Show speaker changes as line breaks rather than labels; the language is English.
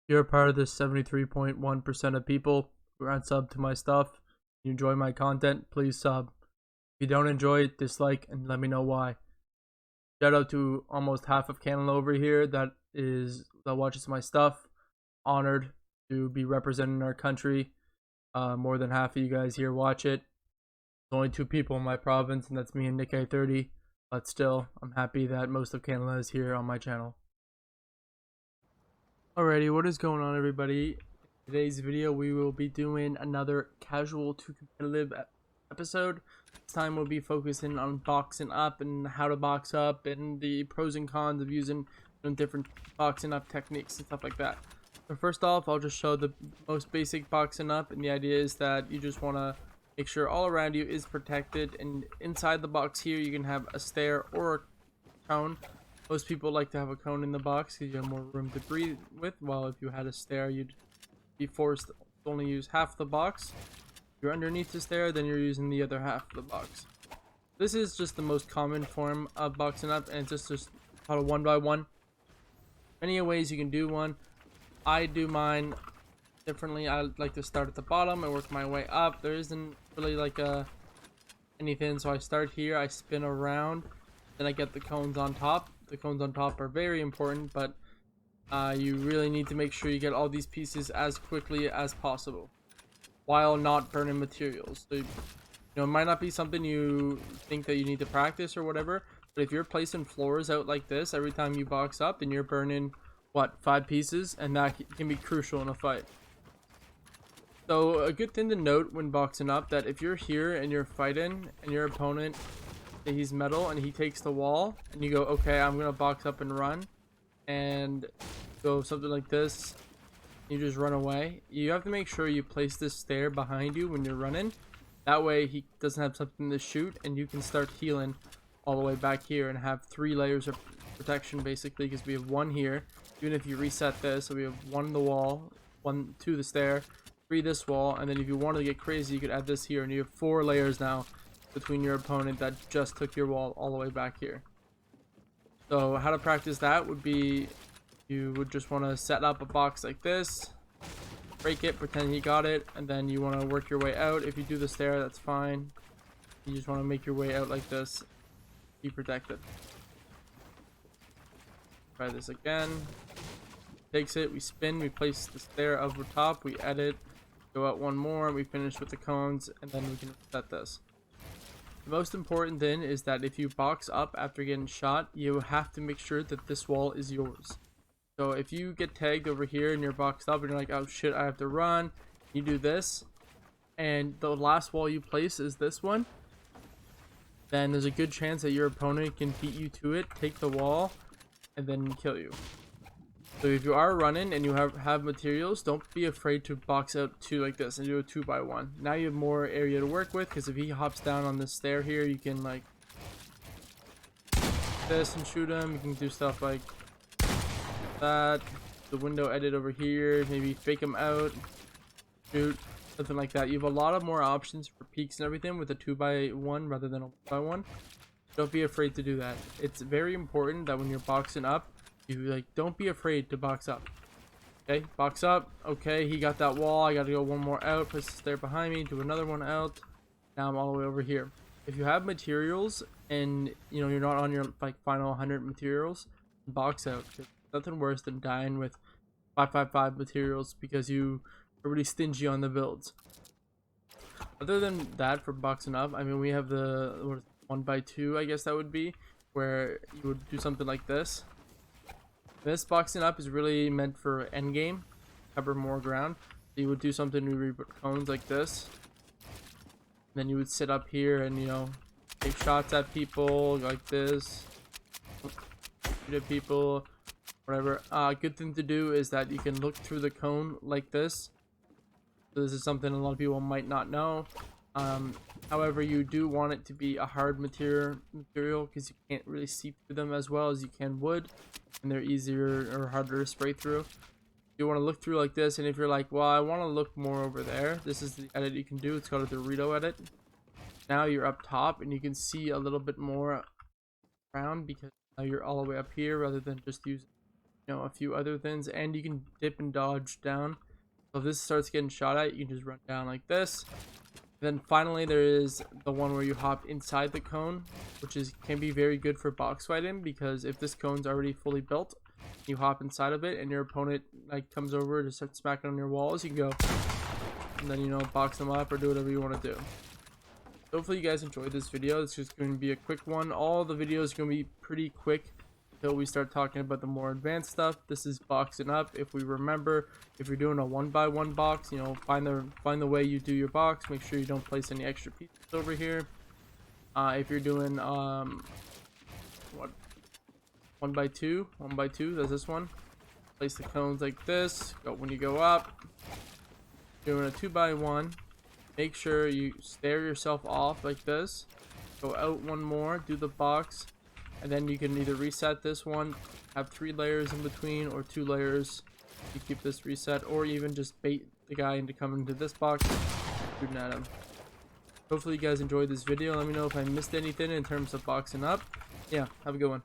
You're a part of this 73.1% of people who aren't sub to my stuff. You enjoy my content, please sub. If you don't enjoy it, dislike and let me know why. Shout out to almost half of Canada over here that watches my stuff. Honored to be representing our country. More than half of you guys here watch it. There's only two people in my province, and that's me and Nick A30. But still, I'm happy that most of Canada is here on my channel. Alrighty, what is going on, everybody? In today's video, we will be doing another casual to competitive episode. This time we'll be focusing on boxing up and how to box up and the pros and cons of using different boxing up techniques and stuff like that. So first off, I'll just show the most basic boxing up, and the idea is that you just want to make sure all around you is protected, and inside the box here you can have a stair or a cone. Most people like to have a cone in the box because you have more room to breathe with, while if you had a stair, you'd be forced to only use half the box. If you're underneath the stair, then you're using the other half of the box. This is just the most common form of boxing up, and it's just called a 1x1. Many ways you can do one. I do mine differently. I like to start at the bottom and work my way up. There isn't really like anything, so I start here, I spin around, then I get the cones on top. The cones on top are very important, but you really need to make sure you get all these pieces as quickly as possible while not burning materials. So, it might not be something you think that you need to practice or whatever, but if you're placing floors out like this every time you box up, then you're burning, what, 5 pieces, and that can be crucial in a fight. So a good thing to note when boxing up, that if you're here and you're fighting and your opponent, he's metal and he takes the wall, and you go, okay, I'm gonna box up and run, and go something like this, you just run away. You have to make sure you place this stair behind you when you're running. That way he doesn't have something to shoot, and you can start healing all the way back here and have 3 layers of protection basically, because we have 1 here. Even if you reset this, so we have 1 in the wall, 1 to the stair, 3 this wall, and then if you wanted to get crazy, you could add this here, and you have 4 layers now between your opponent that just took your wall all the way back here. So how to practice that would be, you would just want to set up a box like this, break it, pretend you got it, and then you want to work your way out. If you do the stair, that's fine. You just want to make your way out like this, be protected. Try this again. Takes it, we spin, we place the stair over top, we edit, go out 1 more, we finish with the cones, and then we can set this. The most important thing is that if you box up after getting shot, you have to make sure that this wall is yours. So if you get tagged over here and you're boxed up and you're like, oh shit, I have to run, you do this, and the last wall you place is this one, then there's a good chance that your opponent can beat you to it, take the wall, and then kill you. So if you are running and you have materials, don't be afraid to box out 2 like this and do a 2x1. Now you have more area to work with, because if he hops down on this stair here, you can like this and shoot him. You can do stuff like that. The window edit over here, maybe fake him out, shoot, something like that. You have a lot of more options for peeks and everything with a 2x1 rather than a 1x1. Don't be afraid to do that. It's very important that when you're boxing up, you don't be afraid to box up. Okay, box up. Okay, he got that wall, I gotta go 1 more out, place the stair behind me, do another one out. Now I'm all the way over here. If you have materials and you're not on your final 100 materials, box out. Nothing worse than dying with 555 materials because you are really stingy on the builds. Other than that, for boxing up, I mean, we have the 1x2, I guess that would be, where you would do something like this. This boxing up is really meant for endgame, cover more ground. So you would do something with cones like this. Then you would sit up here and take shots at people like this, shoot at people, whatever. Good thing to do is that you can look through the cone like this. So this is something a lot of people might not know. However, you do want it to be a hard material because you can't really see through them as well as you can wood, and they're easier or harder to spray through. You want to look through like this, and if you're like, well, I want to look more over there, this is the edit you can do. It's called a Dorito edit. Now you're up top and you can see a little bit more around because now you're all the way up here rather than just using a few other things, and you can dip and dodge down. So if this starts getting shot at, you can just run down like this. Then finally there is the one where you hop inside the cone, which can be very good for box fighting, because if this cone's already fully built, you hop inside of it and your opponent like comes over to start smacking on your walls, you can go and then box them up or do whatever you want to do. Hopefully you guys enjoyed this video. It's just going to be a quick one. All the videos are going to be pretty quick until we start talking about the more advanced stuff. This is boxing up. If we remember, if you're doing a 1x1 box, find the way you do your box. Make sure you don't place any extra pieces over here. If you're doing 1x2, that's this one. Place the cones like this. When you go up, doing a 2x1. Make sure you stare yourself off like this. Go out one more, do the box, and then you can either reset this one, have 3 layers in between, or 2 layers. You keep this reset, or even just bait the guy into coming to this box, shooting at him. Hopefully you guys enjoyed this video. Let me know if I missed anything in terms of boxing up. Yeah, have a good one.